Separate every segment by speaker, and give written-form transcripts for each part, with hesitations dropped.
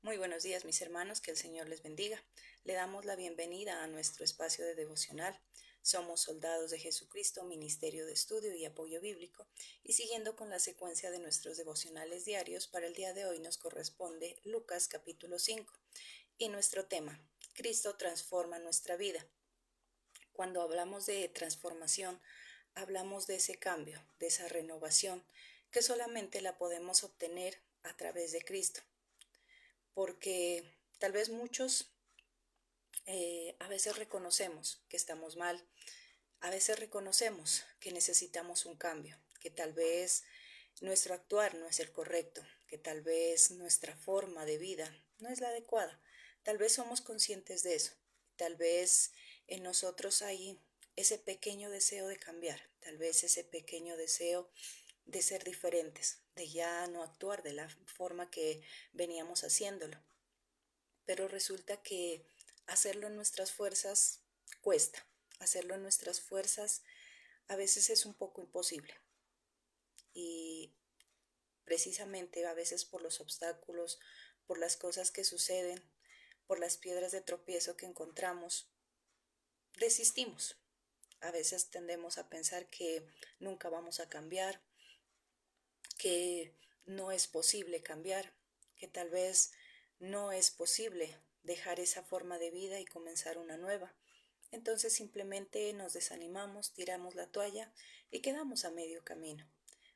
Speaker 1: Muy buenos días, mis hermanos, que el Señor les bendiga. Le damos la bienvenida a nuestro espacio de devocional. Somos soldados de Jesucristo, Ministerio de Estudio y Apoyo Bíblico, y siguiendo con la secuencia de nuestros devocionales diarios, para el día de hoy nos corresponde Lucas capítulo 5 y nuestro tema, Cristo transforma nuestra vida. Cuando hablamos de transformación, hablamos de ese cambio, de esa renovación, que solamente la podemos obtener a través de Cristo, porque tal vez muchos a veces reconocemos que estamos mal, a veces reconocemos que necesitamos un cambio, que tal vez nuestro actuar no es el correcto, que tal vez nuestra forma de vida no es la adecuada. Tal vez somos conscientes de eso. Tal vez en nosotros hay ese pequeño deseo de cambiar, tal vez ese pequeño deseo de ser diferentes, de ya no actuar de la forma que veníamos haciéndolo. Pero resulta que hacerlo en nuestras fuerzas cuesta. Hacerlo en nuestras fuerzas a veces es un poco imposible. Y precisamente a veces por los obstáculos, por las cosas que suceden, por las piedras de tropiezo que encontramos, desistimos. A veces tendemos a pensar que nunca vamos a cambiar, que no es posible cambiar, que tal vez no es posible dejar esa forma de vida y comenzar una nueva. Entonces simplemente nos desanimamos, tiramos la toalla y quedamos a medio camino.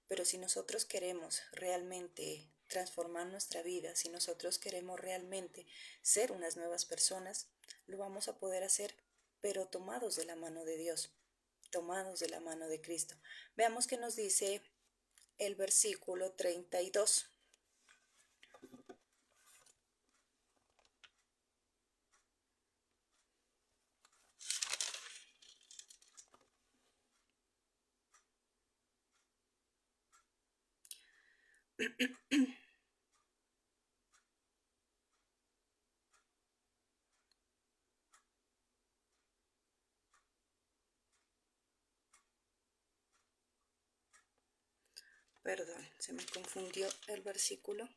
Speaker 1: Pero si nosotros queremos realmente transformar nuestra vida, si nosotros queremos realmente ser unas nuevas personas, lo vamos a poder hacer, pero tomados de la mano de Dios, tomados de la mano de Cristo. Veamos qué nos dice el versículo 32. Perdón, se me confundió el versículo.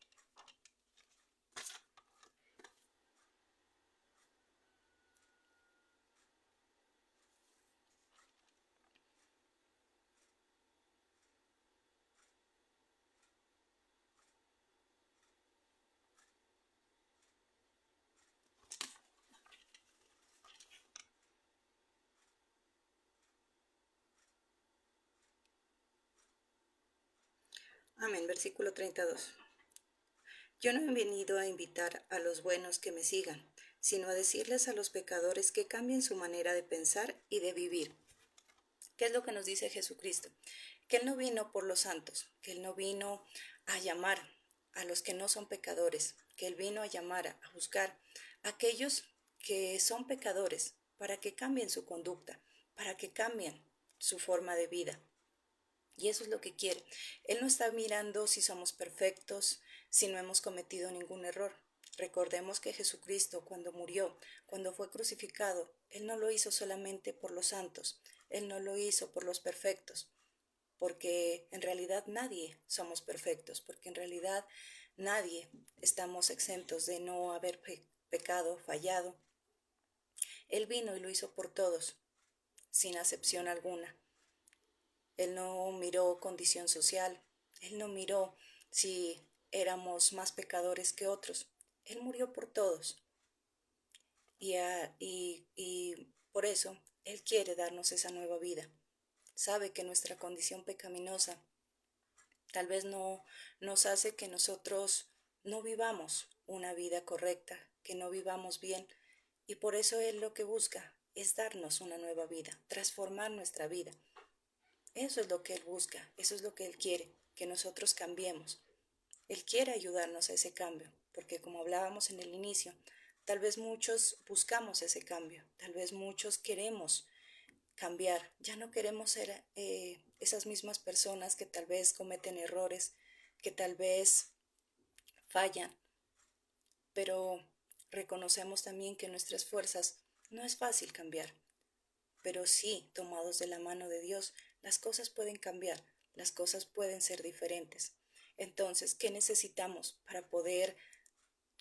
Speaker 1: Amén, versículo 32. Yo no he venido a invitar a los buenos que me sigan, sino a decirles a los pecadores que cambien su manera de pensar y de vivir. ¿Qué es lo que nos dice Jesucristo? Que Él no vino por los santos, que Él no vino a llamar a los que no son pecadores, que Él vino a llamar, a buscar a aquellos que son pecadores para que cambien su conducta, para que cambien su forma de vida. Y eso es lo que quiere. Él no está mirando si somos perfectos, si no hemos cometido ningún error. Recordemos que Jesucristo cuando murió, cuando fue crucificado, Él no lo hizo solamente por los santos, Él no lo hizo por los perfectos, porque en realidad nadie somos perfectos, porque en realidad nadie estamos exentos de no haber pecado, fallado. Él vino y lo hizo por todos, sin acepción alguna. Él no miró condición social, Él no miró si éramos más pecadores que otros. Él murió por todos y por eso Él quiere darnos esa nueva vida. Sabe que nuestra condición pecaminosa tal vez no nos hace que nosotros no vivamos una vida correcta, que no vivamos bien, y por eso Él lo que busca es darnos una nueva vida, transformar nuestra vida. Eso es lo que Él busca, eso es lo que Él quiere, que nosotros cambiemos. Él quiere ayudarnos a ese cambio, porque como hablábamos en el inicio, tal vez muchos buscamos ese cambio, tal vez muchos queremos cambiar, ya no queremos ser esas mismas personas que tal vez cometen errores, que tal vez fallan, pero reconocemos también que nuestras fuerzas no es fácil cambiar, pero sí, tomados de la mano de Dios, las cosas pueden cambiar, las cosas pueden ser diferentes. Entonces, ¿qué necesitamos para poder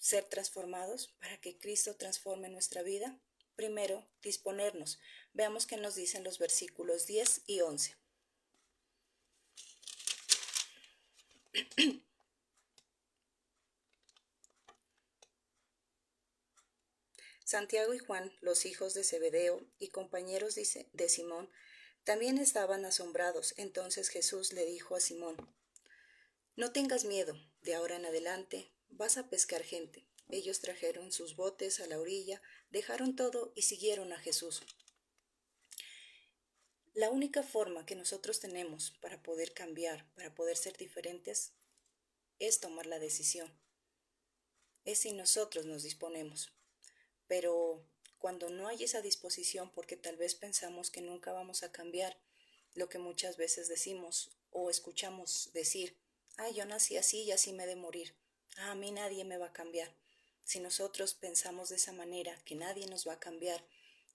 Speaker 1: ser transformados, para que Cristo transforme nuestra vida? Primero, disponernos. Veamos qué nos dicen los versículos 10 y 11. Santiago y Juan, los hijos de Zebedeo y compañeros de Simón, también estaban asombrados. Entonces Jesús le dijo a Simón: No tengas miedo, de ahora en adelante vas a pescar gente. Ellos trajeron sus botes a la orilla, dejaron todo y siguieron a Jesús. La única forma que nosotros tenemos para poder cambiar, para poder ser diferentes, es tomar la decisión. Es si nosotros nos disponemos. Pero cuando no hay esa disposición, porque tal vez pensamos que nunca vamos a cambiar, lo que muchas veces decimos o escuchamos decir: yo nací así y así me he de morir. A mí nadie me va a cambiar. Si nosotros pensamos de esa manera, que nadie nos va a cambiar,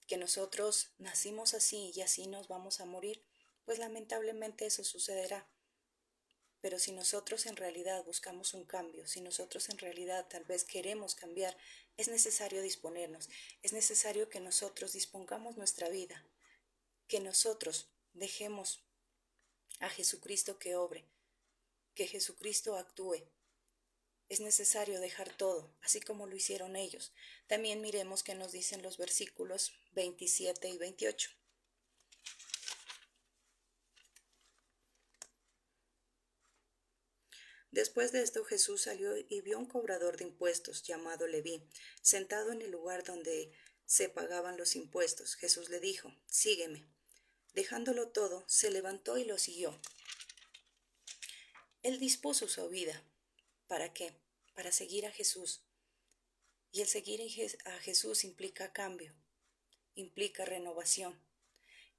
Speaker 1: que nosotros nacimos así y así nos vamos a morir, pues lamentablemente eso sucederá. Pero si nosotros en realidad buscamos un cambio, si nosotros en realidad tal vez queremos cambiar, es necesario disponernos, es necesario que nosotros dispongamos nuestra vida, que nosotros dejemos a Jesucristo que obre, que Jesucristo actúe. Es necesario dejar todo, así como lo hicieron ellos. También miremos qué nos dicen los versículos 27 y 28. Después de esto Jesús salió y vio a un cobrador de impuestos llamado Leví, sentado en el lugar donde se pagaban los impuestos. Jesús le dijo: Sígueme. Dejándolo todo, se levantó y lo siguió. Él dispuso su vida. ¿Para qué? Para seguir a Jesús. Y el seguir a Jesús implica cambio, implica renovación,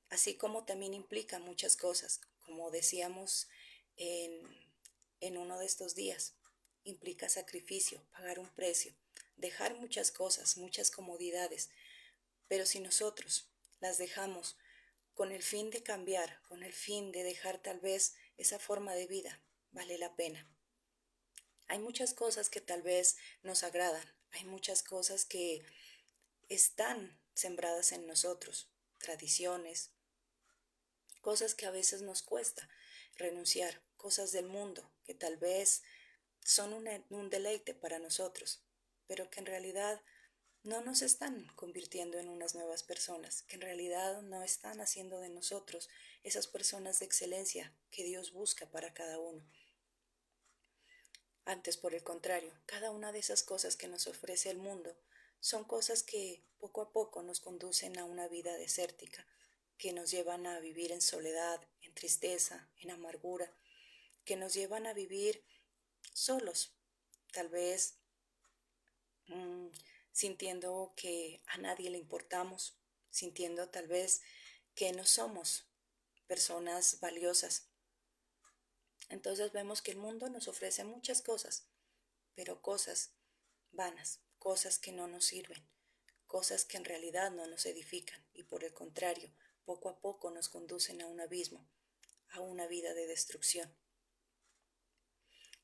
Speaker 1: así como también implica muchas cosas, como decíamos en, en uno de estos días. Implica sacrificio, pagar un precio, dejar muchas cosas, muchas comodidades, pero si nosotros las dejamos con el fin de cambiar, con el fin de dejar tal vez esa forma de vida, vale la pena. Hay muchas cosas que tal vez nos agradan, hay muchas cosas que están sembradas en nosotros, tradiciones, cosas que a veces nos cuesta renunciar, cosas del mundo que tal vez son un deleite para nosotros, pero que en realidad no nos están convirtiendo en unas nuevas personas, que en realidad no están haciendo de nosotros esas personas de excelencia que Dios busca para cada uno. Antes, por el contrario, cada una de esas cosas que nos ofrece el mundo son cosas que poco a poco nos conducen a una vida desértica, que nos llevan a vivir en soledad, en tristeza, en amargura, que nos llevan a vivir solos, tal vez sintiendo que a nadie le importamos, sintiendo tal vez que no somos personas valiosas. Entonces vemos que el mundo nos ofrece muchas cosas, pero cosas vanas, cosas que no nos sirven, cosas que en realidad no nos edifican y por el contrario, poco a poco nos conducen a un abismo, a una vida de destrucción.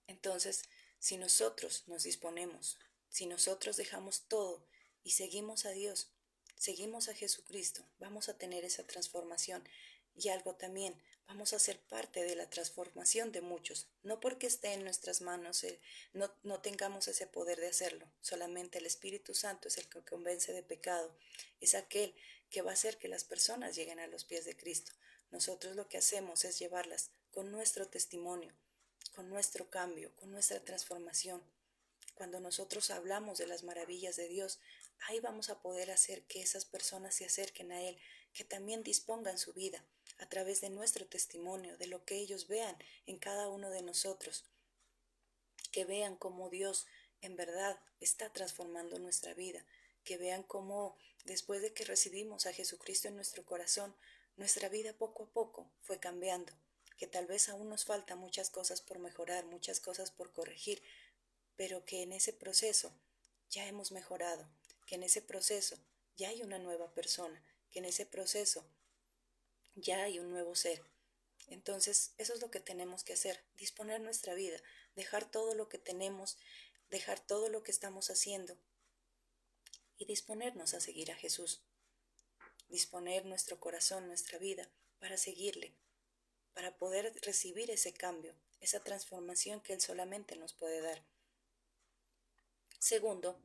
Speaker 1: Entonces, si nosotros nos disponemos, si nosotros dejamos todo y seguimos a Dios, seguimos a Jesucristo, vamos a tener esa transformación. Y algo también, vamos a ser parte de la transformación de muchos, no porque esté en nuestras manos, no tengamos ese poder de hacerlo, solamente el Espíritu Santo es el que convence de pecado, es aquel que va a hacer que las personas lleguen a los pies de Cristo. Nosotros lo que hacemos es llevarlas con nuestro testimonio, con nuestro cambio, con nuestra transformación. Cuando nosotros hablamos de las maravillas de Dios, ahí vamos a poder hacer que esas personas se acerquen a Él, que también dispongan su vida a través de nuestro testimonio, de lo que ellos vean en cada uno de nosotros, que vean cómo Dios en verdad está transformando nuestra vida, que vean cómo después de que recibimos a Jesucristo en nuestro corazón, nuestra vida poco a poco fue cambiando, que tal vez aún nos faltan muchas cosas por mejorar, muchas cosas por corregir, pero que en ese proceso ya hemos mejorado, que en ese proceso ya hay una nueva persona, que en ese proceso ya hay un nuevo ser. Entonces, eso es lo que tenemos que hacer, disponer nuestra vida, dejar todo lo que tenemos dejar todo lo que estamos haciendo y disponernos a seguir a Jesús, disponer nuestro corazón, nuestra vida para seguirle, para poder recibir ese cambio, esa transformación que Él solamente nos puede dar. Segundo,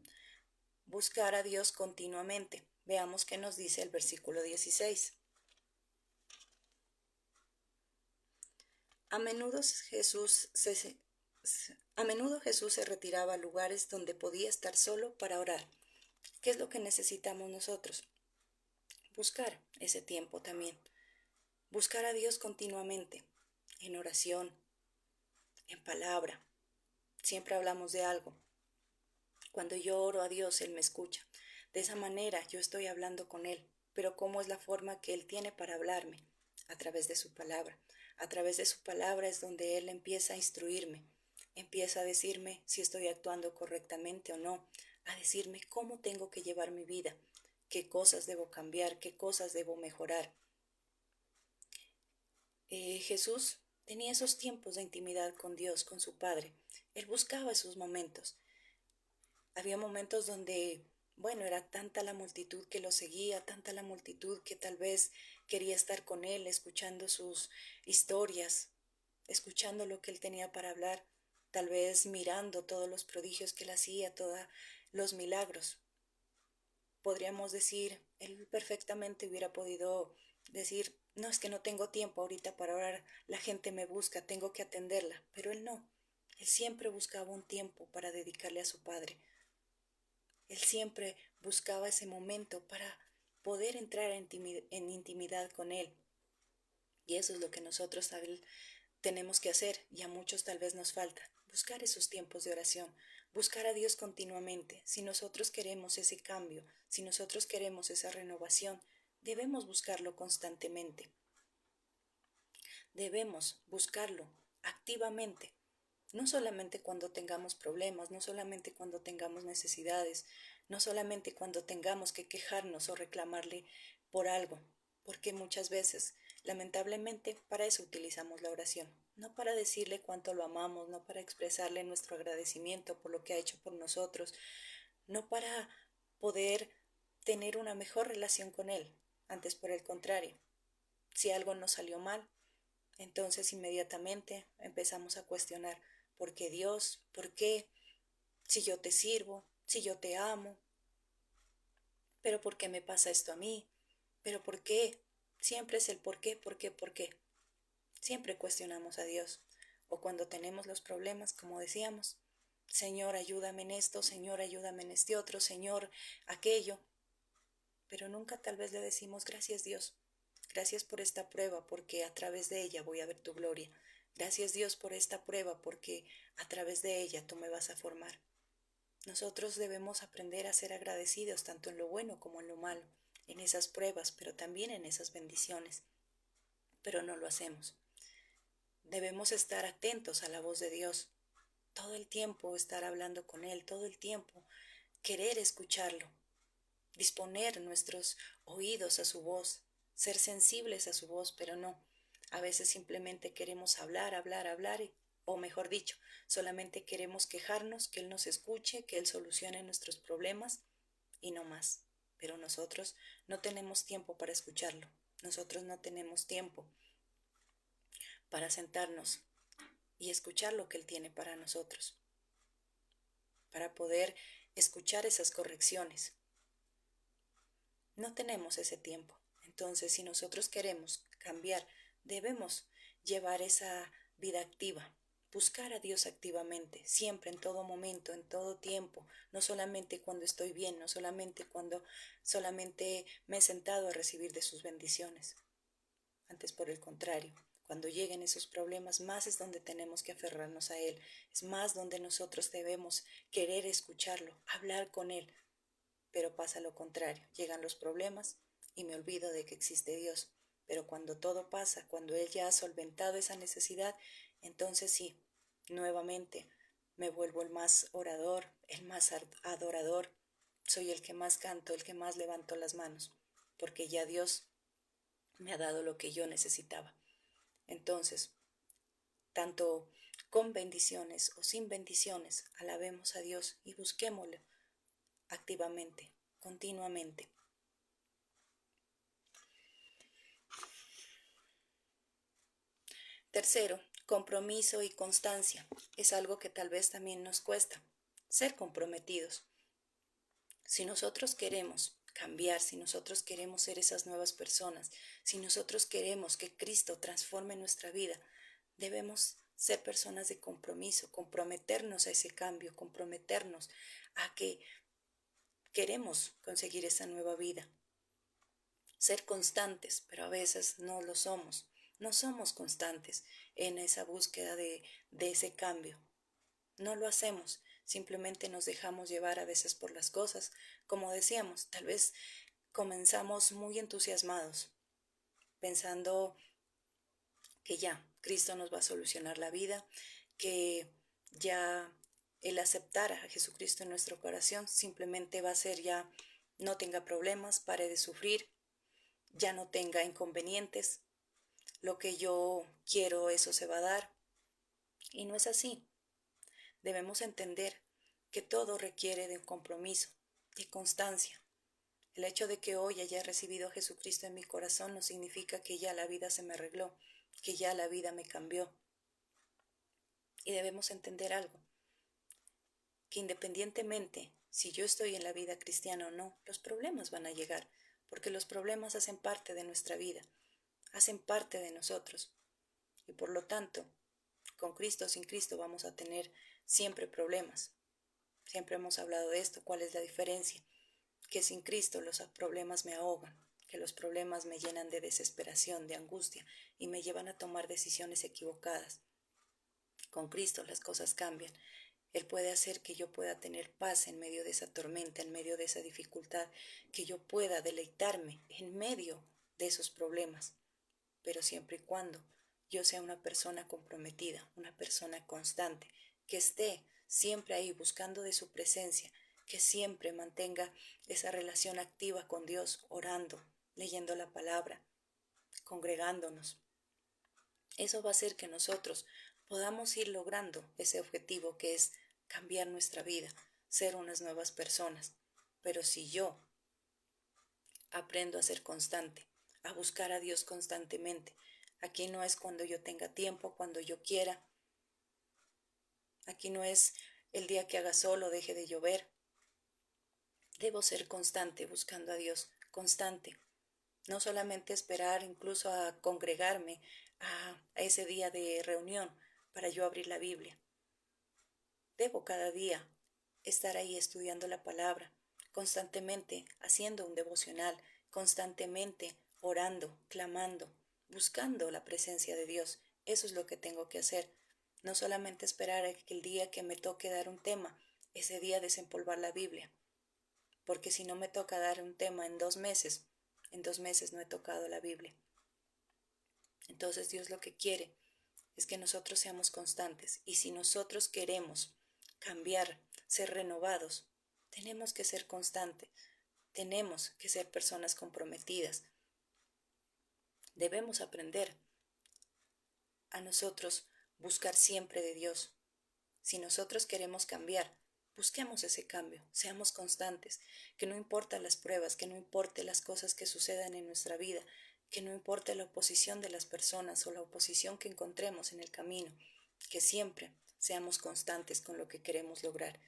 Speaker 1: buscar a Dios continuamente. Veamos qué nos dice el versículo 16. A menudo Jesús se retiraba a lugares donde podía estar solo para orar. ¿Qué es lo que necesitamos nosotros? Buscar ese tiempo también. Buscar a Dios continuamente, en oración, en palabra. Siempre hablamos de algo. Cuando yo oro a Dios, Él me escucha. De esa manera yo estoy hablando con Él. Pero ¿cómo es la forma que Él tiene para hablarme? A través de su palabra. A través de su palabra es donde Él empieza a instruirme. Empieza a decirme si estoy actuando correctamente o no. A decirme cómo tengo que llevar mi vida. Qué cosas debo cambiar, qué cosas debo mejorar. Jesús tenía esos tiempos de intimidad con Dios, con su Padre. Él buscaba esos momentos. Había momentos donde, bueno, era tanta la multitud que lo seguía, tanta la multitud que tal vez quería estar con Él, escuchando sus historias, escuchando lo que Él tenía para hablar, tal vez mirando todos los prodigios que Él hacía, todos los milagros. Podríamos decir, Él perfectamente hubiera podido decir, no, es que no tengo tiempo ahorita para orar, la gente me busca, tengo que atenderla, pero Él no. Él siempre buscaba un tiempo para dedicarle a su Padre. Él siempre buscaba ese momento para poder entrar en intimidad con Él. Y eso es lo que nosotros tenemos que hacer, y a muchos tal vez nos falta, buscar esos tiempos de oración, buscar a Dios continuamente. Si nosotros queremos ese cambio, si nosotros queremos esa renovación, debemos buscarlo constantemente. Debemos buscarlo activamente. No solamente cuando tengamos problemas, no solamente cuando tengamos necesidades, no solamente cuando tengamos que quejarnos o reclamarle por algo, porque muchas veces, lamentablemente, para eso utilizamos la oración, no para decirle cuánto lo amamos, no para expresarle nuestro agradecimiento por lo que ha hecho por nosotros, no para poder tener una mejor relación con Él, antes por el contrario. Si algo nos salió mal, entonces inmediatamente empezamos a cuestionar, ¿por qué Dios? ¿Por qué? Si yo te sirvo, si yo te amo, pero ¿por qué me pasa esto a mí? ¿Pero por qué? Siempre es el por qué, por qué, por qué. Siempre cuestionamos a Dios. O cuando tenemos los problemas, como decíamos, Señor, ayúdame en esto, Señor, ayúdame en este otro, Señor, aquello. Pero nunca tal vez le decimos, gracias Dios, gracias por esta prueba, porque a través de ella voy a ver tu gloria. Gracias Dios por esta prueba, porque a través de ella tú me vas a formar. Nosotros debemos aprender a ser agradecidos tanto en lo bueno como en lo malo, en esas pruebas, pero también en esas bendiciones. Pero no lo hacemos. Debemos estar atentos a la voz de Dios, todo el tiempo estar hablando con Él, todo el tiempo querer escucharlo, disponer nuestros oídos a su voz, ser sensibles a su voz, pero no. A veces simplemente queremos hablar, hablar, hablar, o mejor dicho, solamente queremos quejarnos, que Él nos escuche, que Él solucione nuestros problemas y no más. Pero nosotros no tenemos tiempo para escucharlo. Nosotros no tenemos tiempo para sentarnos y escuchar lo que Él tiene para nosotros, para poder escuchar esas correcciones. No tenemos ese tiempo. Entonces, si nosotros queremos cambiar, debemos llevar esa vida activa, buscar a Dios activamente, siempre, en todo momento, en todo tiempo, no solamente cuando estoy bien, no solamente cuando solamente me he sentado a recibir de sus bendiciones. Antes, por el contrario, cuando lleguen esos problemas, más es donde tenemos que aferrarnos a Él, es más donde nosotros debemos querer escucharlo, hablar con Él. Pero pasa lo contrario, llegan los problemas y me olvido de que existe Dios. Pero cuando todo pasa, cuando Él ya ha solventado esa necesidad, entonces sí, nuevamente me vuelvo el más orador, el más adorador. Soy el que más canto, el que más levanto las manos, porque ya Dios me ha dado lo que yo necesitaba. Entonces, tanto con bendiciones o sin bendiciones, alabemos a Dios y busquémoslo activamente, continuamente. Tercero, compromiso y constancia. Es algo que tal vez también nos cuesta, ser comprometidos. Si nosotros queremos cambiar, si nosotros queremos ser esas nuevas personas, si nosotros queremos que Cristo transforme nuestra vida, debemos ser personas de compromiso, comprometernos a ese cambio, comprometernos a que queremos conseguir esa nueva vida. Ser constantes, pero a veces no lo somos. No somos constantes en esa búsqueda de ese cambio. No lo hacemos, simplemente nos dejamos llevar a veces por las cosas. Como decíamos, tal vez comenzamos muy entusiasmados, pensando que ya Cristo nos va a solucionar la vida, que ya el aceptar a Jesucristo en nuestro corazón simplemente va a ser ya no tenga problemas, pare de sufrir, ya no tenga inconvenientes, lo que yo quiero eso se va a dar. Y no es así. Debemos entender que todo requiere de un compromiso, de constancia. El hecho de que hoy haya recibido a Jesucristo en mi corazón no significa que ya la vida se me arregló, que ya la vida me cambió. Y debemos entender algo, que independientemente si yo estoy en la vida cristiana o no, los problemas van a llegar, porque los problemas hacen parte de nuestra vida, hacen parte de nosotros. Y por lo tanto, con Cristo o sin Cristo vamos a tener siempre problemas. Siempre hemos hablado de esto, cuál es la diferencia, que sin Cristo los problemas me ahogan, que los problemas me llenan de desesperación, de angustia y me llevan a tomar decisiones equivocadas. Con Cristo las cosas cambian. Él puede hacer que yo pueda tener paz en medio de esa tormenta, en medio de esa dificultad, que yo pueda deleitarme en medio de esos problemas, pero siempre y cuando yo sea una persona comprometida, una persona constante, que esté siempre ahí buscando de su presencia, que siempre mantenga esa relación activa con Dios, orando, leyendo la palabra, congregándonos. Eso va a hacer que nosotros podamos ir logrando ese objetivo que es cambiar nuestra vida, ser unas nuevas personas. Pero si yo aprendo a ser constante, a buscar a Dios constantemente, aquí no es cuando yo tenga tiempo, cuando yo quiera. Aquí no es el día que haga sol o deje de llover. Debo ser constante buscando a Dios, constante. No solamente esperar incluso a congregarme a ese día de reunión para yo abrir la Biblia. Debo cada día estar ahí estudiando la palabra, constantemente haciendo un devocional, constantemente orando, clamando, buscando la presencia de Dios. Eso es lo que tengo que hacer. No solamente esperar a que el día que me toque dar un tema, ese día desempolvar la Biblia. Porque si no me toca dar un tema en 2 meses, en 2 meses no he tocado la Biblia. Entonces Dios lo que quiere es que nosotros seamos constantes. Y si nosotros queremos cambiar, ser renovados, tenemos que ser constantes. Tenemos que ser personas comprometidas. Debemos aprender a nosotros buscar siempre de Dios. Si nosotros queremos cambiar, busquemos ese cambio, seamos constantes, que no importan las pruebas, que no importe las cosas que sucedan en nuestra vida, que no importe la oposición de las personas o la oposición que encontremos en el camino, que siempre seamos constantes con lo que queremos lograr,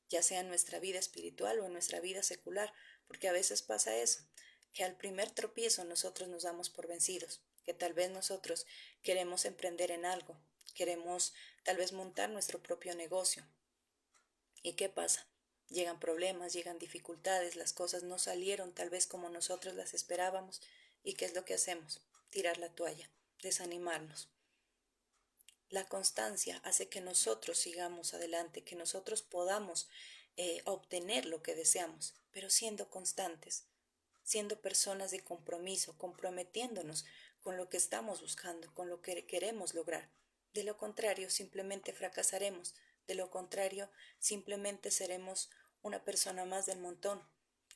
Speaker 1: ya sea en nuestra vida espiritual o en nuestra vida secular, porque a veces pasa eso, que al primer tropiezo nosotros nos damos por vencidos, que tal vez nosotros queremos emprender en algo, queremos tal vez montar nuestro propio negocio. ¿Y qué pasa? Llegan problemas, llegan dificultades, las cosas no salieron tal vez como nosotros las esperábamos. ¿Y qué es lo que hacemos? Tirar la toalla, desanimarnos. La constancia hace que nosotros sigamos adelante, que nosotros podamos obtener lo que deseamos, pero siendo constantes, siendo personas de compromiso, comprometiéndonos con lo que estamos buscando, con lo que queremos lograr. De lo contrario, simplemente fracasaremos. De lo contrario, simplemente seremos una persona más del montón,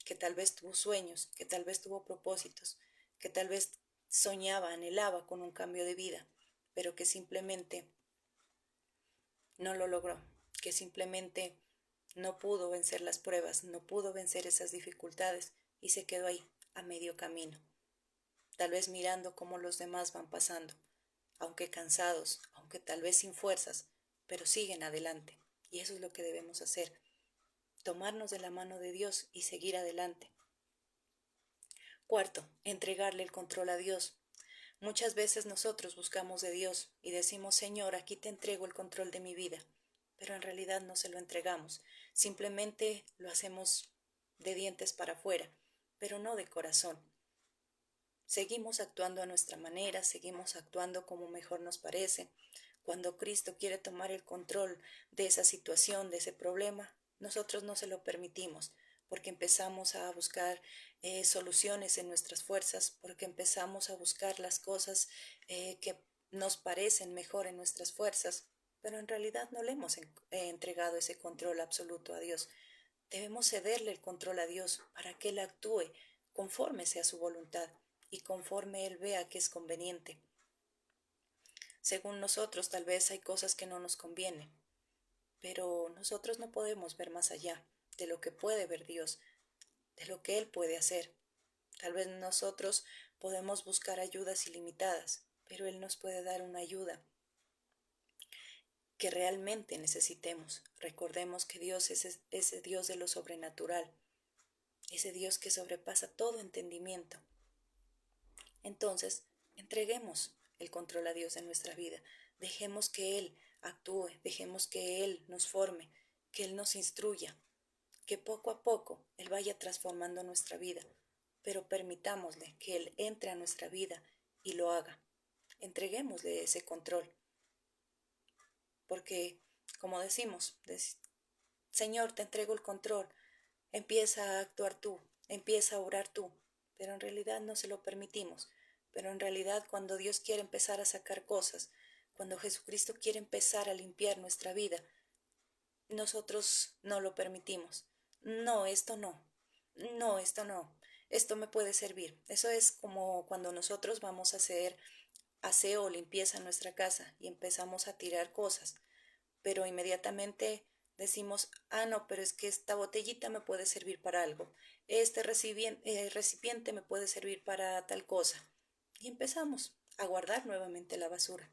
Speaker 1: que tal vez tuvo sueños, que tal vez tuvo propósitos, que tal vez soñaba, anhelaba con un cambio de vida, pero que simplemente no lo logró, que simplemente no pudo vencer las pruebas, no pudo vencer esas dificultades y se quedó ahí, a medio camino, tal vez mirando cómo los demás van pasando, aunque cansados, aunque tal vez sin fuerzas, pero siguen adelante. Y eso es lo que debemos hacer, tomarnos de la mano de Dios y seguir adelante. Cuarto, entregarle el control a Dios. Muchas veces nosotros buscamos de Dios y decimos, Señor, aquí te entrego el control de mi vida, pero en realidad no se lo entregamos, simplemente lo hacemos de dientes para afuera, pero no de corazón. Seguimos actuando a nuestra manera, seguimos actuando como mejor nos parece. Cuando Cristo quiere tomar el control de esa situación, de ese problema, nosotros no se lo permitimos, porque empezamos a buscar soluciones en nuestras fuerzas, porque empezamos a buscar las cosas que nos parecen mejor en nuestras fuerzas, pero en realidad no le hemos entregado ese control absoluto a Dios. Debemos cederle el control a Dios para que Él actúe conforme sea su voluntad y conforme Él vea que es conveniente. Según nosotros, tal vez hay cosas que no nos convienen, pero nosotros no podemos ver más allá de lo que puede ver Dios, de lo que Él puede hacer. Tal vez nosotros podemos buscar ayudas ilimitadas, pero Él nos puede dar una ayuda que realmente necesitemos. Recordemos que Dios es ese Dios de lo sobrenatural, ese Dios que sobrepasa todo entendimiento. Entonces, entreguemos el control a Dios en nuestra vida. Dejemos que Él actúe, dejemos que Él nos forme, que Él nos instruya, que poco a poco Él vaya transformando nuestra vida, pero permitámosle que Él entre a nuestra vida y lo haga. Entreguémosle ese control, porque, como decimos, Señor, te entrego el control, empieza a actuar tú, empieza a orar tú, pero en realidad no se lo permitimos. Pero en realidad cuando Dios quiere empezar a sacar cosas, cuando Jesucristo quiere empezar a limpiar nuestra vida, nosotros no lo permitimos. No, esto no. No, esto no. Esto me puede servir. Eso es como cuando nosotros vamos a hacer aseo o limpieza en nuestra casa y empezamos a tirar cosas, pero inmediatamente decimos, ah, no, pero es que esta botellita me puede servir para algo, este recipiente me puede servir para tal cosa. Y empezamos a guardar nuevamente la basura.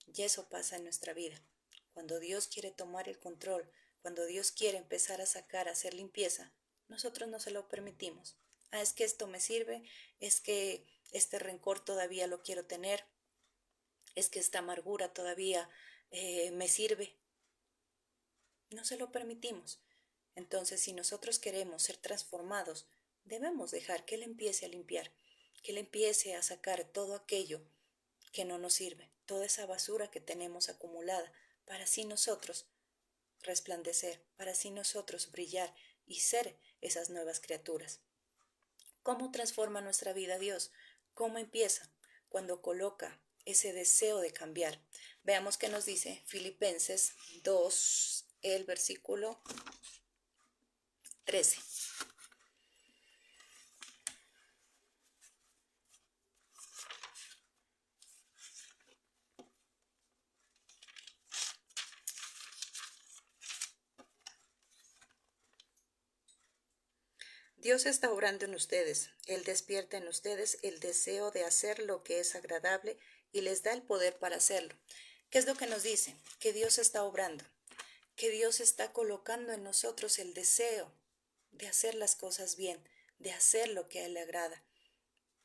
Speaker 1: Y eso pasa en nuestra vida. Cuando Dios quiere tomar el control, cuando Dios quiere empezar a sacar, a hacer limpieza, nosotros no se lo permitimos. Ah, es que esto me sirve, es que este rencor todavía lo quiero tener, es que esta amargura todavía me sirve. No se lo permitimos. Entonces, si nosotros queremos ser transformados, debemos dejar que Él empiece a limpiar, que Él empiece a sacar todo aquello que no nos sirve, toda esa basura que tenemos acumulada, para así nosotros resplandecer, para así nosotros brillar y ser esas nuevas criaturas. ¿Cómo transforma nuestra vida Dios? ¿Cómo empieza? Cuando coloca ese deseo de cambiar. Veamos qué nos dice Filipenses 2, el versículo 13. Dios está obrando en ustedes. Él despierta en ustedes el deseo de hacer lo que es agradable y les da el poder para hacerlo. ¿Qué es lo que nos dice? Que Dios está obrando, que Dios está colocando en nosotros el deseo de hacer las cosas bien, de hacer lo que a Él le agrada.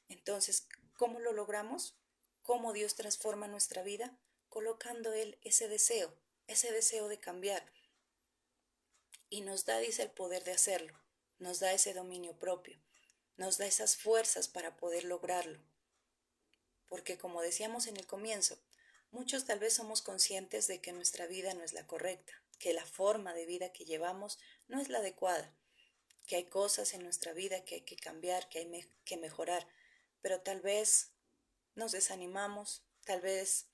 Speaker 1: Entonces, ¿cómo lo logramos? ¿Cómo Dios transforma nuestra vida? Colocando Él ese deseo de cambiar. Y nos da, dice, el poder de hacerlo. Nos da ese dominio propio. Nos da esas fuerzas para poder lograrlo. Porque como decíamos en el comienzo, muchos tal vez somos conscientes de que nuestra vida no es la correcta, que la forma de vida que llevamos no es la adecuada, que hay cosas en nuestra vida que hay que cambiar, que hay que mejorar, pero tal vez nos desanimamos, tal vez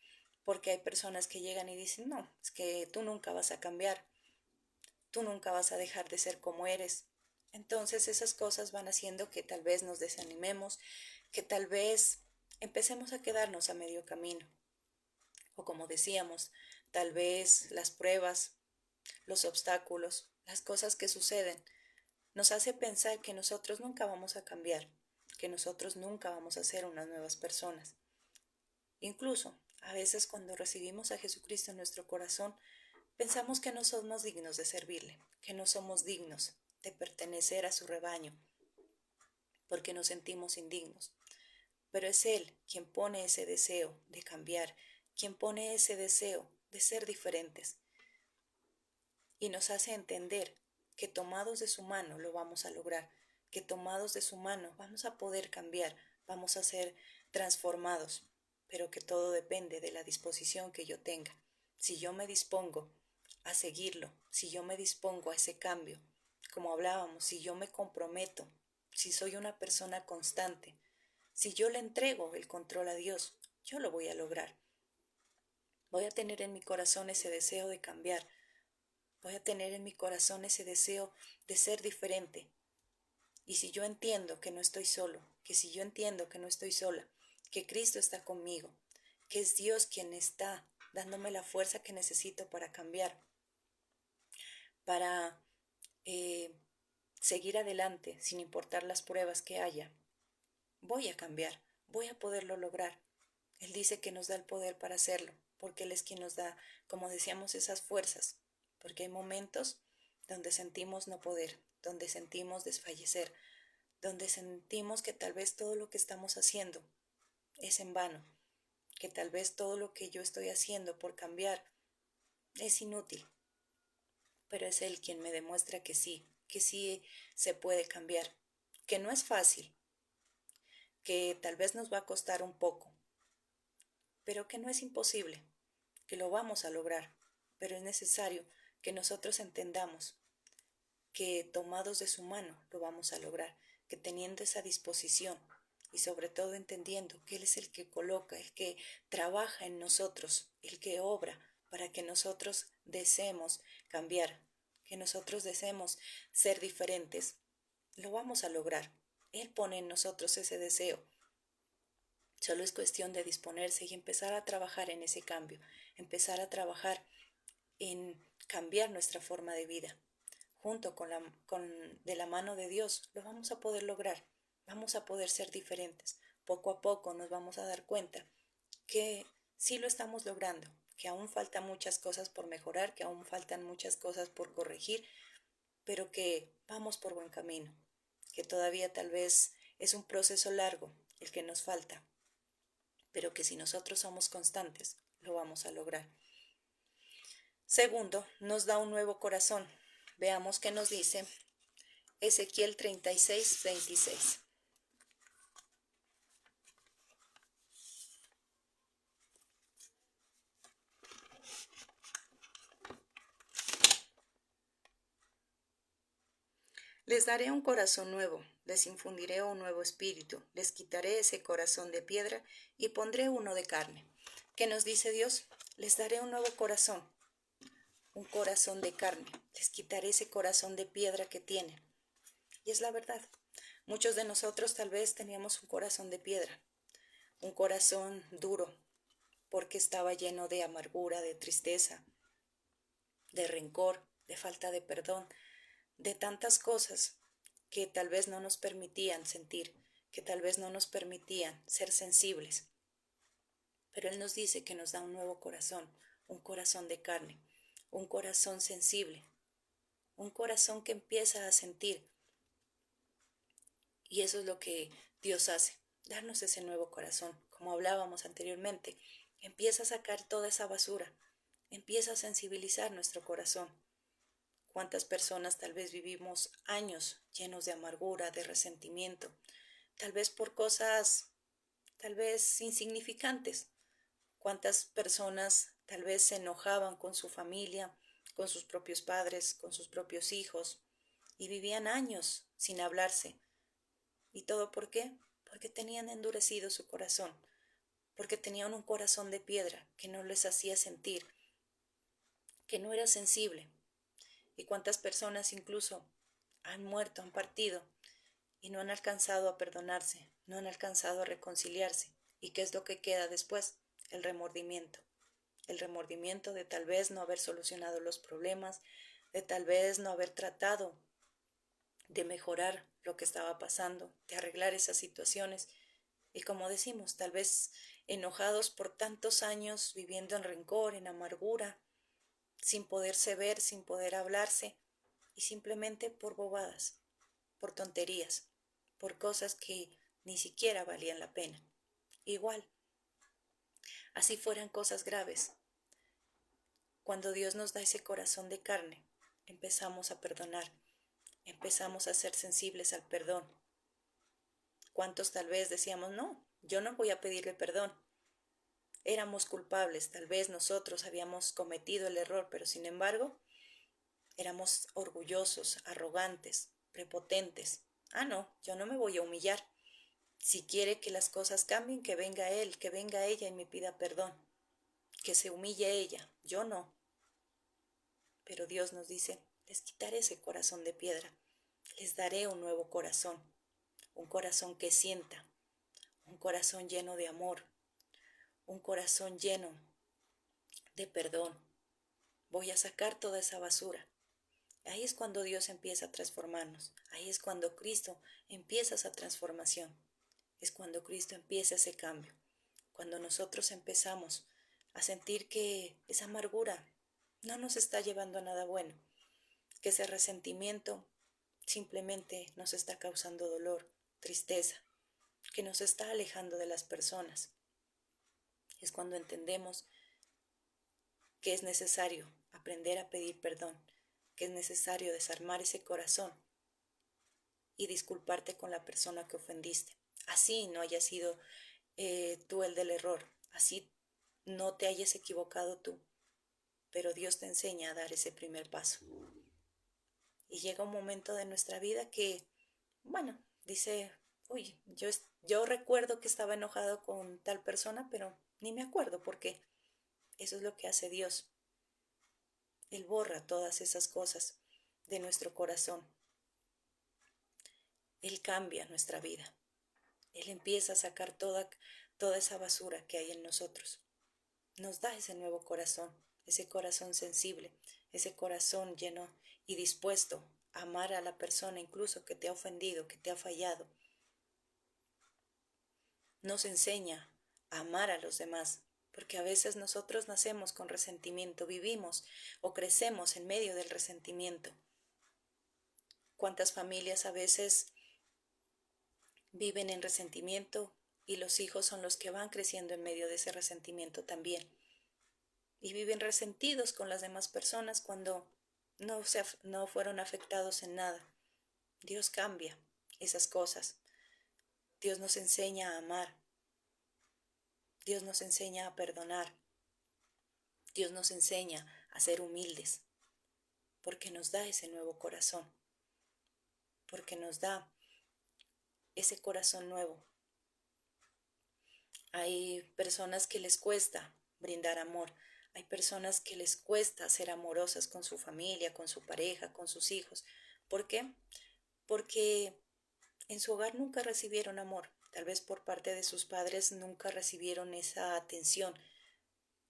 Speaker 1: porque hay personas que llegan y dicen, no, es que tú nunca vas a cambiar, tú nunca vas a dejar de ser como eres. Entonces esas cosas van haciendo que tal vez nos desanimemos, que tal vez empecemos a quedarnos a medio camino. O como decíamos, tal vez las pruebas, los obstáculos, las cosas que suceden, nos hace pensar que nosotros nunca vamos a cambiar, que nosotros nunca vamos a ser unas nuevas personas. Incluso, a veces cuando recibimos a Jesucristo en nuestro corazón, pensamos que no somos dignos de servirle, que no somos dignos de pertenecer a su rebaño, porque nos sentimos indignos. Pero es Él quien pone ese deseo de cambiar, quien pone ese deseo de ser diferentes y nos hace entender que tomados de su mano lo vamos a lograr, que tomados de su mano vamos a poder cambiar, vamos a ser transformados, pero que todo depende de la disposición que yo tenga. Si yo me dispongo a seguirlo, si yo me dispongo a ese cambio, como hablábamos, si yo me comprometo, si soy una persona constante, si yo le entrego el control a Dios, yo lo voy a lograr. Voy a tener en mi corazón ese deseo de cambiar. Voy a tener en mi corazón ese deseo de ser diferente. Y si yo entiendo que no estoy solo, que si yo entiendo que no estoy sola, que Cristo está conmigo, que es Dios quien está dándome la fuerza que necesito para cambiar, para seguir adelante sin importar las pruebas que haya, voy a cambiar, voy a poderlo lograr. Él dice que nos da el poder para hacerlo, porque Él es quien nos da, como decíamos, esas fuerzas, porque hay momentos donde sentimos no poder, donde sentimos desfallecer, donde sentimos que tal vez todo lo que estamos haciendo es en vano, que tal vez todo lo que yo estoy haciendo por cambiar es inútil, pero es Él quien me demuestra que sí se puede cambiar, que no es fácil, que tal vez nos va a costar un poco, pero que no es imposible, que lo vamos a lograr, pero es necesario que nosotros entendamos que tomados de su mano lo vamos a lograr, que teniendo esa disposición y sobre todo entendiendo que Él es el que coloca, el que trabaja en nosotros, el que obra para que nosotros deseemos cambiar, que nosotros deseemos ser diferentes, lo vamos a lograr. Él pone en nosotros ese deseo. Solo es cuestión de disponerse y empezar a trabajar en ese cambio, empezar a trabajar en cambiar nuestra forma de vida. Junto de la mano de Dios lo vamos a poder lograr, vamos a poder ser diferentes. Poco a poco nos vamos a dar cuenta que sí lo estamos logrando, que aún faltan muchas cosas por mejorar, que aún faltan muchas cosas por corregir, pero que vamos por buen camino, que todavía tal vez es un proceso largo el que nos falta, pero que si nosotros somos constantes, lo vamos a lograr. Segundo, nos da un nuevo corazón. Veamos qué nos dice Ezequiel 36, 26. Les daré un corazón nuevo, les infundiré un nuevo espíritu, les quitaré ese corazón de piedra y pondré uno de carne. ¿Qué nos dice Dios? Les daré un nuevo corazón, un corazón de carne, les quitaré ese corazón de piedra que tienen. Y es la verdad. Muchos de nosotros tal vez teníamos un corazón de piedra, un corazón duro, porque estaba lleno de amargura, de tristeza, de rencor, de falta de perdón, de tantas cosas que tal vez no nos permitían sentir, que tal vez no nos permitían ser sensibles. Pero Él nos dice que nos da un nuevo corazón, un corazón de carne, un corazón sensible, un corazón que empieza a sentir. Y eso es lo que Dios hace, darnos ese nuevo corazón. Como hablábamos anteriormente, empieza a sacar toda esa basura, empieza a sensibilizar nuestro corazón. ¿Cuántas personas tal vez vivimos años llenos de amargura, de resentimiento? Tal vez por cosas, tal vez insignificantes. ¿Cuántas personas tal vez se enojaban con su familia, con sus propios padres, con sus propios hijos y vivían años sin hablarse? ¿Y todo por qué? Porque tenían endurecido su corazón, porque tenían un corazón de piedra que no les hacía sentir, que no era sensible. ¿Y cuántas personas incluso han muerto, han partido y no han alcanzado a perdonarse, no han alcanzado a reconciliarse? ¿Y qué es lo que queda después? El remordimiento. el remordimiento de tal vez no haber solucionado los problemas, de tal vez no haber tratado de mejorar lo que estaba pasando, de arreglar esas situaciones. Y como decimos, tal vez enojados por tantos años viviendo en rencor, en amargura, sin poderse ver, sin poder hablarse, y simplemente por bobadas, por tonterías, por cosas que ni siquiera valían la pena. Igual, así fueran cosas graves. Cuando Dios nos da ese corazón de carne, empezamos a perdonar, empezamos a ser sensibles al perdón. ¿Cuántos tal vez decíamos, no, yo no voy a pedirle perdón? Éramos culpables, tal vez nosotros habíamos cometido el error, pero sin embargo, éramos orgullosos, arrogantes, prepotentes. Ah, no, yo no me voy a humillar. Si quiere que las cosas cambien, que venga él, que venga ella y me pida perdón. Que se humille ella, yo no. Pero Dios nos dice, les quitaré ese corazón de piedra, les daré un nuevo corazón, un corazón que sienta, un corazón lleno de amor, un corazón lleno de perdón. Voy a sacar toda esa basura. Ahí es cuando Dios empieza a transformarnos, ahí es cuando Cristo empieza esa transformación, es cuando Cristo empieza ese cambio, cuando nosotros empezamos a sentir que esa amargura no nos está llevando a nada bueno, que ese resentimiento simplemente nos está causando dolor, tristeza, que nos está alejando de las personas. Es cuando entendemos que es necesario aprender a pedir perdón, que es necesario desarmar ese corazón y disculparte con la persona que ofendiste. Así no hayas sido tú el del error, así no te hayas equivocado tú, pero Dios te enseña a dar ese primer paso. Y llega un momento de nuestra vida que, bueno, dice, uy, yo recuerdo que estaba enojado con tal persona, pero ni me acuerdo por qué. Eso es lo que hace Dios. Él borra todas esas cosas de nuestro corazón. Él cambia nuestra vida. Él empieza a sacar toda esa basura que hay en nosotros. Nos da ese nuevo corazón, ese corazón sensible, ese corazón lleno y dispuesto a amar a la persona incluso que te ha ofendido, que te ha fallado. Nos enseña a amar a los demás, porque a veces nosotros nacemos con resentimiento, vivimos o crecemos en medio del resentimiento. ¿Cuántas familias a veces viven en resentimiento y los hijos son los que van creciendo en medio de ese resentimiento también? Y viven resentidos con las demás personas cuando no fueron afectados en nada. Dios cambia esas cosas. Dios nos enseña a amar. Dios nos enseña a perdonar. Dios nos enseña a ser humildes, porque nos da ese nuevo corazón, porque nos da ese corazón nuevo. Hay personas que les cuesta brindar amor, hay personas que les cuesta ser amorosas con su familia, con su pareja, con sus hijos. ¿Por qué? Porque en su hogar nunca recibieron amor, tal vez por parte de sus padres nunca recibieron esa atención.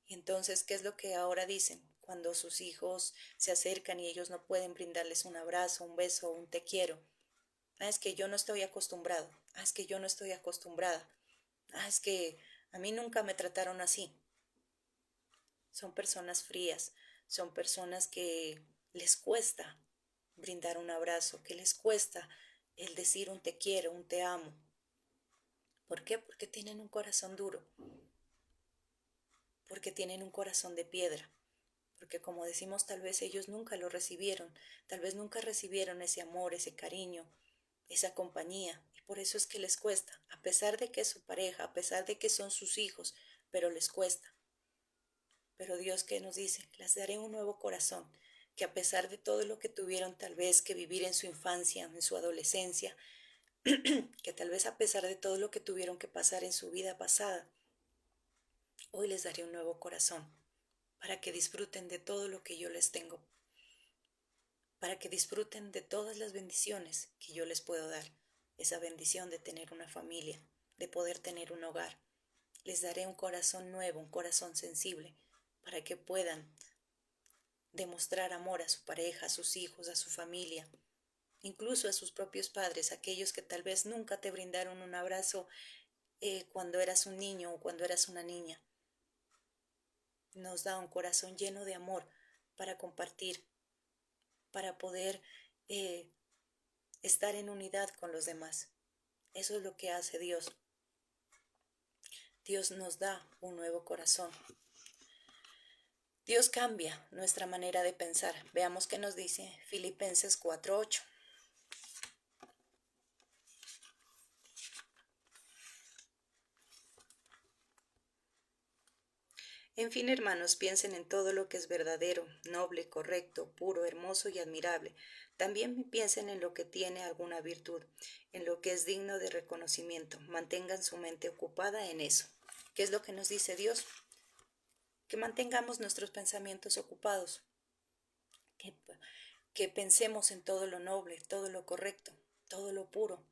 Speaker 1: Y entonces, ¿qué es lo que ahora dicen? Cuando sus hijos se acercan y ellos no pueden brindarles un abrazo, un beso, un te quiero. Ah, es que yo no estoy acostumbrado. Ah, es que yo no estoy acostumbrada. Ah, es que a mí nunca me trataron así. Son personas frías, son personas que les cuesta brindar un abrazo, que les cuesta el decir un te quiero, un te amo. ¿Por qué? Porque tienen un corazón duro, porque tienen un corazón de piedra, porque como decimos, tal vez ellos nunca lo recibieron, tal vez nunca recibieron ese amor, ese cariño, esa compañía, y por eso es que les cuesta, a pesar de que es su pareja, a pesar de que son sus hijos, pero les cuesta. Pero Dios, ¿qué nos dice? Les daré un nuevo corazón, que a pesar de todo lo que tuvieron tal vez que vivir en su infancia, en su adolescencia, que tal vez a pesar de todo lo que tuvieron que pasar en su vida pasada, hoy les daré un nuevo corazón, para que disfruten de todo lo que yo les tengo, para que disfruten de todas las bendiciones que yo les puedo dar, esa bendición de tener una familia, de poder tener un hogar. Les daré un corazón nuevo, un corazón sensible, para que puedan demostrar amor a su pareja, a sus hijos, a su familia, incluso a sus propios padres, aquellos que tal vez nunca te brindaron un abrazo cuando eras un niño o cuando eras una niña. Nos da un corazón lleno de amor para compartir, para poder estar en unidad con los demás. Eso es lo que hace Dios. Dios nos da un nuevo corazón. Dios cambia nuestra manera de pensar. Veamos qué nos dice Filipenses 4:8. En fin, hermanos, piensen en todo lo que es verdadero, noble, correcto, puro, hermoso y admirable. También piensen en lo que tiene alguna virtud, en lo que es digno de reconocimiento. Mantengan su mente ocupada en eso. ¿Qué es lo que nos dice Dios? Que mantengamos nuestros pensamientos ocupados, que pensemos en todo lo noble, todo lo correcto, todo lo puro.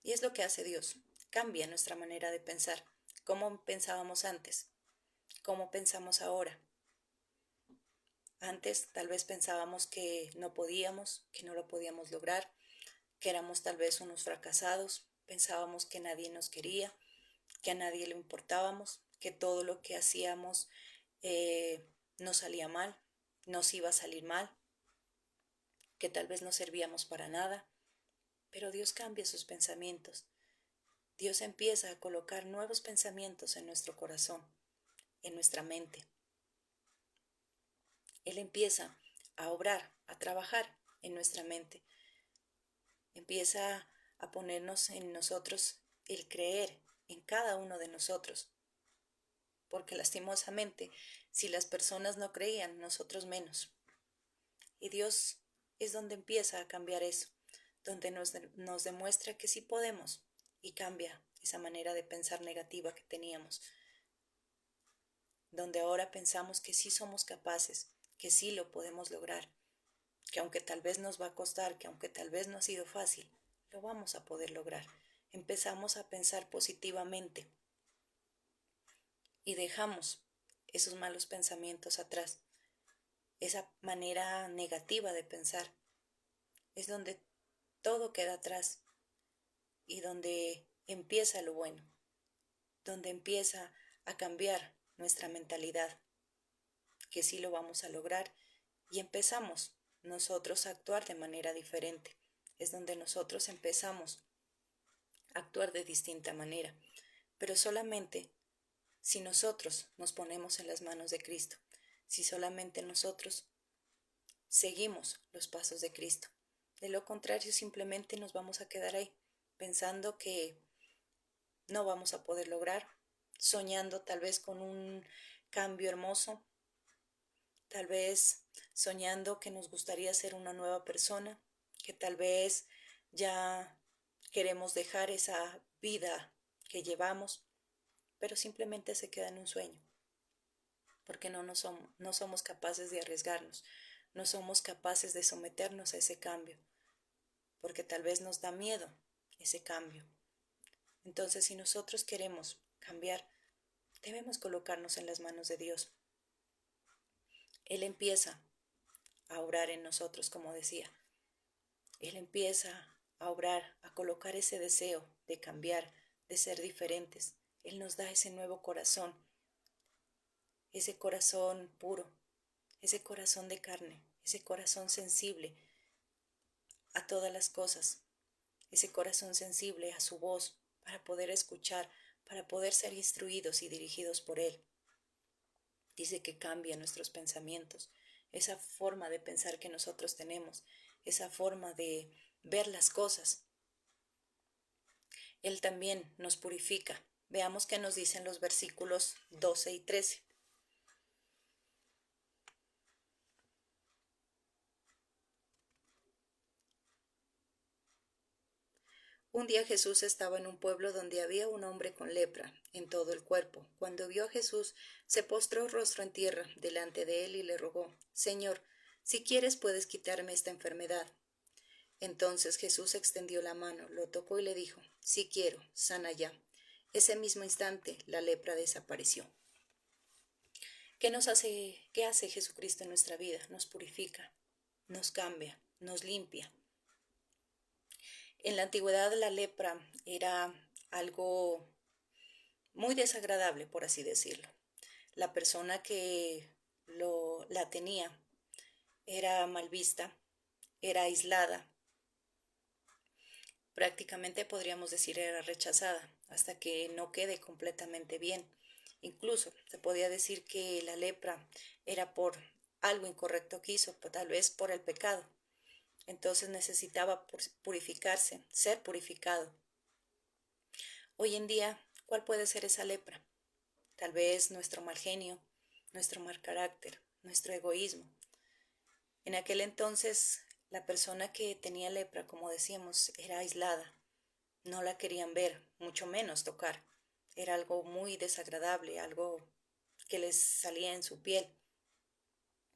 Speaker 1: Y es lo que hace Dios. Cambia nuestra manera de pensar. ¿Cómo pensábamos antes? ¿Cómo pensamos ahora? Antes tal vez pensábamos que no podíamos, que no lo podíamos lograr, que éramos tal vez unos fracasados, pensábamos que nadie nos quería, que a nadie le importábamos, que todo lo que hacíamos nos salía mal, nos iba a salir mal, que tal vez no servíamos para nada. Pero Dios cambia sus pensamientos. Dios empieza a colocar nuevos pensamientos en nuestro corazón, en nuestra mente. Él empieza a obrar, a trabajar en nuestra mente. Empieza a ponernos en nosotros el creer en cada uno de nosotros. Porque lastimosamente, si las personas no creían, nosotros menos. Y Dios es donde empieza a cambiar eso, donde nos demuestra que sí podemos y cambia esa manera de pensar negativa que teníamos. Donde ahora pensamos que sí somos capaces, que sí lo podemos lograr, que aunque tal vez nos va a costar, que aunque tal vez no ha sido fácil, lo vamos a poder lograr. Empezamos a pensar positivamente y dejamos esos malos pensamientos atrás, esa manera negativa de pensar. Es donde todo queda atrás y donde empieza lo bueno, donde empieza a cambiar nuestra mentalidad, que sí lo vamos a lograr y empezamos nosotros a actuar de manera diferente. Es donde nosotros empezamos a actuar de distinta manera, pero solamente si nosotros nos ponemos en las manos de Cristo, si solamente nosotros seguimos los pasos de Cristo. De lo contrario, simplemente nos vamos a quedar ahí, pensando que no vamos a poder lograr, soñando tal vez con un cambio hermoso, tal vez soñando que nos gustaría ser una nueva persona, que tal vez ya queremos dejar esa vida que llevamos, pero simplemente se queda en un sueño, porque no somos capaces de arriesgarnos, no somos capaces de someternos a ese cambio, porque tal vez nos da miedo ese cambio. Entonces, si nosotros queremos cambiar, debemos colocarnos en las manos de Dios. Él empieza a obrar en nosotros, como decía. Él empieza a obrar, a colocar ese deseo de cambiar, de ser diferentes. Él nos da ese nuevo corazón, ese corazón puro, ese corazón de carne, ese corazón sensible a todas las cosas, ese corazón sensible a su voz para poder escuchar, para poder ser instruidos y dirigidos por Él. Dice que cambia nuestros pensamientos, esa forma de pensar que nosotros tenemos, esa forma de ver las cosas. Él también nos purifica. Veamos qué nos dicen los versículos 12 y 13. Un día Jesús estaba en un pueblo donde había un hombre con lepra en todo el cuerpo. Cuando vio a Jesús, se postró rostro en tierra delante de él y le rogó: Señor, si quieres puedes quitarme esta enfermedad. Entonces Jesús extendió la mano, lo tocó y le dijo: Sí quiero, sana ya. Ese mismo instante la lepra desapareció. ¿Qué hace Jesucristo en nuestra vida? Nos purifica, nos cambia, nos limpia. En la antigüedad la lepra era algo muy desagradable, por así decirlo. La persona que la tenía era mal vista, era aislada, prácticamente podríamos decir era rechazada hasta que no quede completamente bien. Incluso se podía decir que la lepra era por algo incorrecto que hizo, tal vez por el pecado. Entonces necesitaba purificarse, ser purificado. Hoy en día, ¿cuál puede ser esa lepra? Tal vez nuestro mal genio, nuestro mal carácter, nuestro egoísmo. En aquel entonces, la persona que tenía lepra, como decíamos, era aislada. No la querían ver, mucho menos tocar. Era algo muy desagradable, algo que les salía en su piel.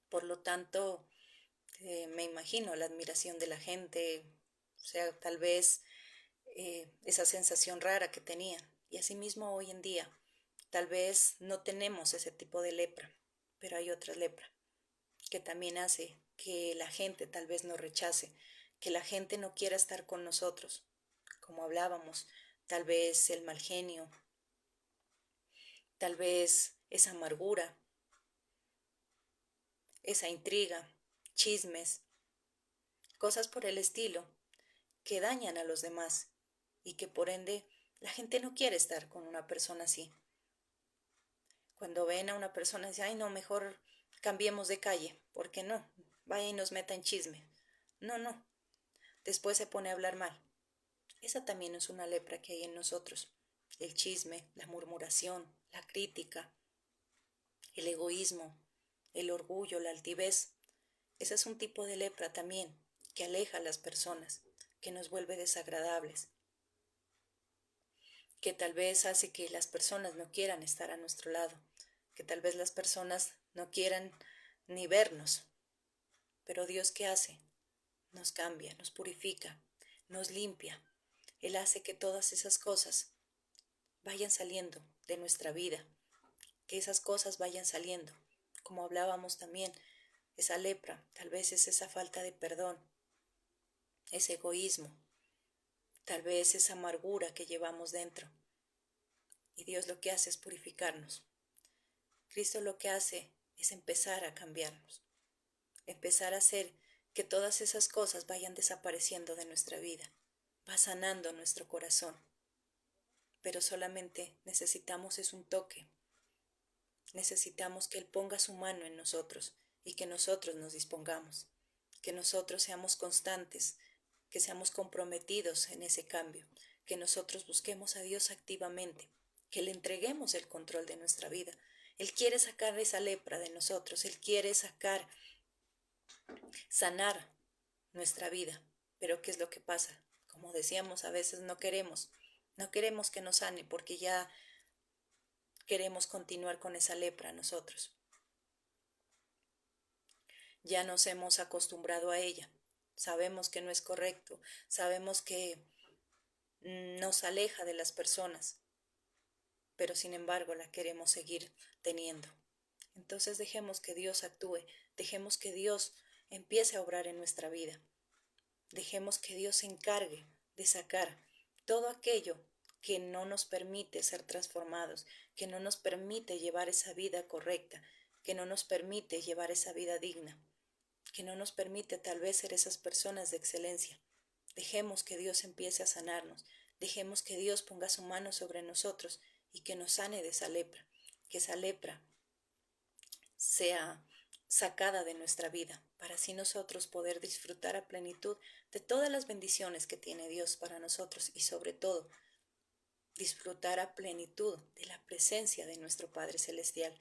Speaker 1: Por lo tanto, me imagino la admiración de la gente, o sea, tal vez esa sensación rara que tenían. Y asimismo hoy en día, tal vez no tenemos ese tipo de lepra, pero hay otra lepra que también hace que la gente tal vez nos rechace, que la gente no quiera estar con nosotros, como hablábamos, tal vez el mal genio, tal vez esa amargura, esa intriga, chismes, cosas por el estilo que dañan a los demás y que por ende la gente no quiere estar con una persona así. Cuando ven a una persona dicen, ay no, mejor cambiemos de calle, porque no, vaya y nos meta en chisme. No, no, después se pone a hablar mal. Esa también es una lepra que hay en nosotros. El chisme, la murmuración, la crítica, el egoísmo, el orgullo, la altivez. Ese es un tipo de lepra también que aleja a las personas, que nos vuelve desagradables, que tal vez hace que las personas no quieran estar a nuestro lado, que tal vez las personas no quieran ni vernos. Pero Dios, ¿qué hace? Nos cambia, nos purifica, nos limpia. Él hace que todas esas cosas vayan saliendo de nuestra vida, que esas cosas vayan saliendo. Como hablábamos también, esa lepra, tal vez es esa falta de perdón, ese egoísmo, tal vez esa amargura que llevamos dentro. Y Dios lo que hace es purificarnos. Cristo lo que hace es empezar a cambiarnos, empezar a hacer que todas esas cosas vayan desapareciendo de nuestra vida, va sanando nuestro corazón. Pero solamente necesitamos es un toque, necesitamos que Él ponga su mano en nosotros y que nosotros nos dispongamos, que nosotros seamos constantes, que seamos comprometidos en ese cambio, que nosotros busquemos a Dios activamente, que le entreguemos el control de nuestra vida. Él quiere sacar esa lepra de nosotros, Él quiere sanar nuestra vida. Pero ¿qué es lo que pasa? Como decíamos, a veces no queremos que nos sane porque ya queremos continuar con esa lepra nosotros. Ya nos hemos acostumbrado a ella. Sabemos que no es correcto, sabemos que nos aleja de las personas, pero sin embargo la queremos seguir teniendo. Entonces dejemos que Dios actúe, dejemos que Dios empiece a obrar en nuestra vida, dejemos que Dios se encargue de sacar todo aquello que no nos permite ser transformados, que no nos permite llevar esa vida correcta, que no nos permite llevar esa vida digna, que no nos permite tal vez ser esas personas de excelencia. Dejemos que Dios empiece a sanarnos, dejemos que Dios ponga su mano sobre nosotros y que nos sane de esa lepra, que esa lepra sea sacada de nuestra vida, para así nosotros poder disfrutar a plenitud de todas las bendiciones que tiene Dios para nosotros y sobre todo disfrutar a plenitud de la presencia de nuestro Padre Celestial,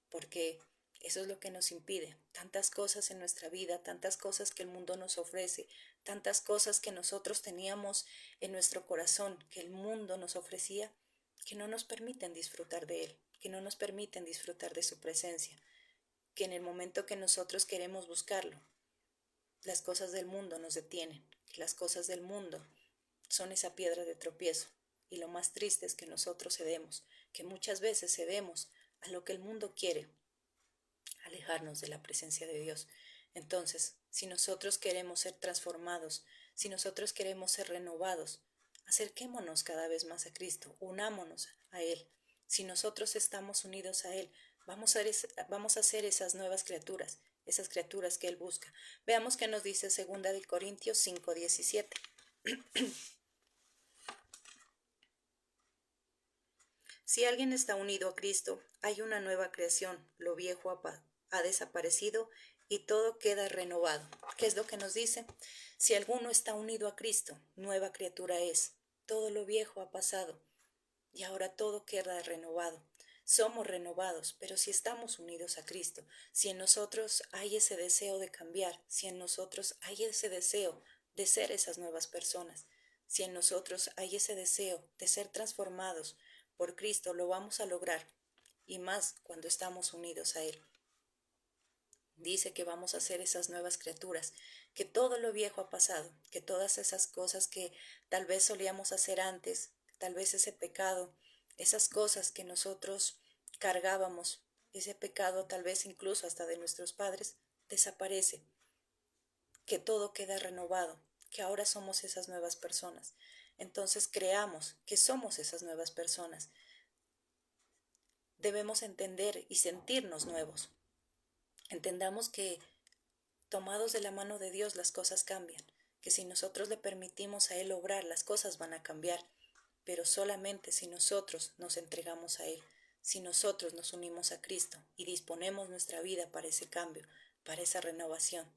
Speaker 1: porque eso es lo que nos impide. Tantas cosas en nuestra vida, tantas cosas que el mundo nos ofrece, tantas cosas que nosotros teníamos en nuestro corazón, que el mundo nos ofrecía, que no nos permiten disfrutar de Él, que no nos permiten disfrutar de su presencia, que en el momento que nosotros queremos buscarlo, las cosas del mundo nos detienen, que las cosas del mundo son esa piedra de tropiezo. Y lo más triste es que nosotros cedemos, que muchas veces cedemos a lo que el mundo quiere, alejarnos de la presencia de Dios. Entonces, si nosotros queremos ser transformados, si nosotros queremos ser renovados, acerquémonos cada vez más a Cristo, unámonos a Él. Si nosotros estamos unidos a Él, vamos a ser esas nuevas criaturas, esas criaturas que Él busca. Veamos qué nos dice 2 Corintios 5:17. Si alguien está unido a Cristo, hay una nueva creación, lo viejo ha desaparecido y todo queda renovado. ¿Qué es lo que nos dice? Si alguno está unido a Cristo, nueva criatura es. Todo lo viejo ha pasado y ahora todo queda renovado. Somos renovados, pero si estamos unidos a Cristo, si en nosotros hay ese deseo de cambiar, si en nosotros hay ese deseo de ser esas nuevas personas, si en nosotros hay ese deseo de ser transformados por Cristo, lo vamos a lograr, y más cuando estamos unidos a Él. Dice que vamos a ser esas nuevas criaturas, que todo lo viejo ha pasado, que todas esas cosas que tal vez solíamos hacer antes, tal vez ese pecado, esas cosas que nosotros cargábamos, ese pecado tal vez incluso hasta de nuestros padres, desaparece, que todo queda renovado, que ahora somos esas nuevas personas. Entonces creamos que somos esas nuevas personas. Debemos entender y sentirnos nuevos. Entendamos que tomados de la mano de Dios las cosas cambian, que si nosotros le permitimos a Él obrar, las cosas van a cambiar, pero solamente si nosotros nos entregamos a Él, si nosotros nos unimos a Cristo y disponemos nuestra vida para ese cambio, para esa renovación.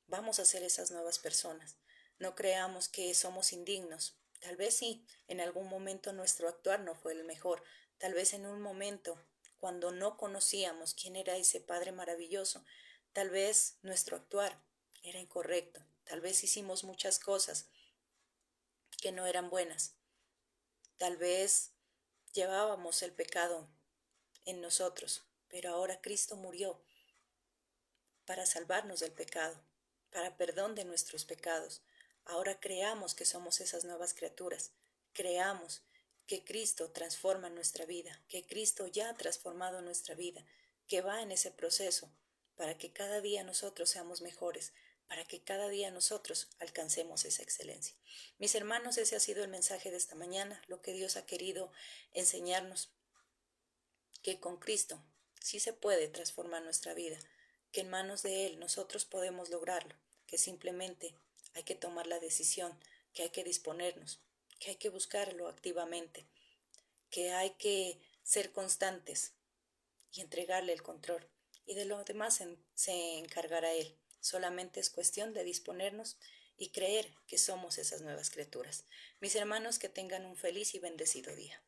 Speaker 1: Vamos a ser esas nuevas personas. No creamos que somos indignos. Tal vez sí, en algún momento nuestro actuar no fue el mejor. Tal vez en un momento, cuando no conocíamos quién era ese Padre maravilloso, tal vez nuestro actuar era incorrecto. Tal vez hicimos muchas cosas que no eran buenas. Tal vez llevábamos el pecado en nosotros, pero ahora Cristo murió para salvarnos del pecado, para perdón de nuestros pecados. Ahora creamos que somos esas nuevas criaturas. Creamos que Cristo transforma nuestra vida, que Cristo ya ha transformado nuestra vida, que va en ese proceso para que cada día nosotros seamos mejores, para que cada día nosotros alcancemos esa excelencia. Mis hermanos, ese ha sido el mensaje de esta mañana, lo que Dios ha querido enseñarnos, que con Cristo sí se puede transformar nuestra vida, que en manos de Él nosotros podemos lograrlo, que simplemente hay que tomar la decisión, que hay que disponernos, que hay que buscarlo activamente, que hay que ser constantes y entregarle el control. Y de lo demás se encargará Él. Solamente es cuestión de disponernos y creer que somos esas nuevas criaturas. Mis hermanos, que tengan un feliz y bendecido día.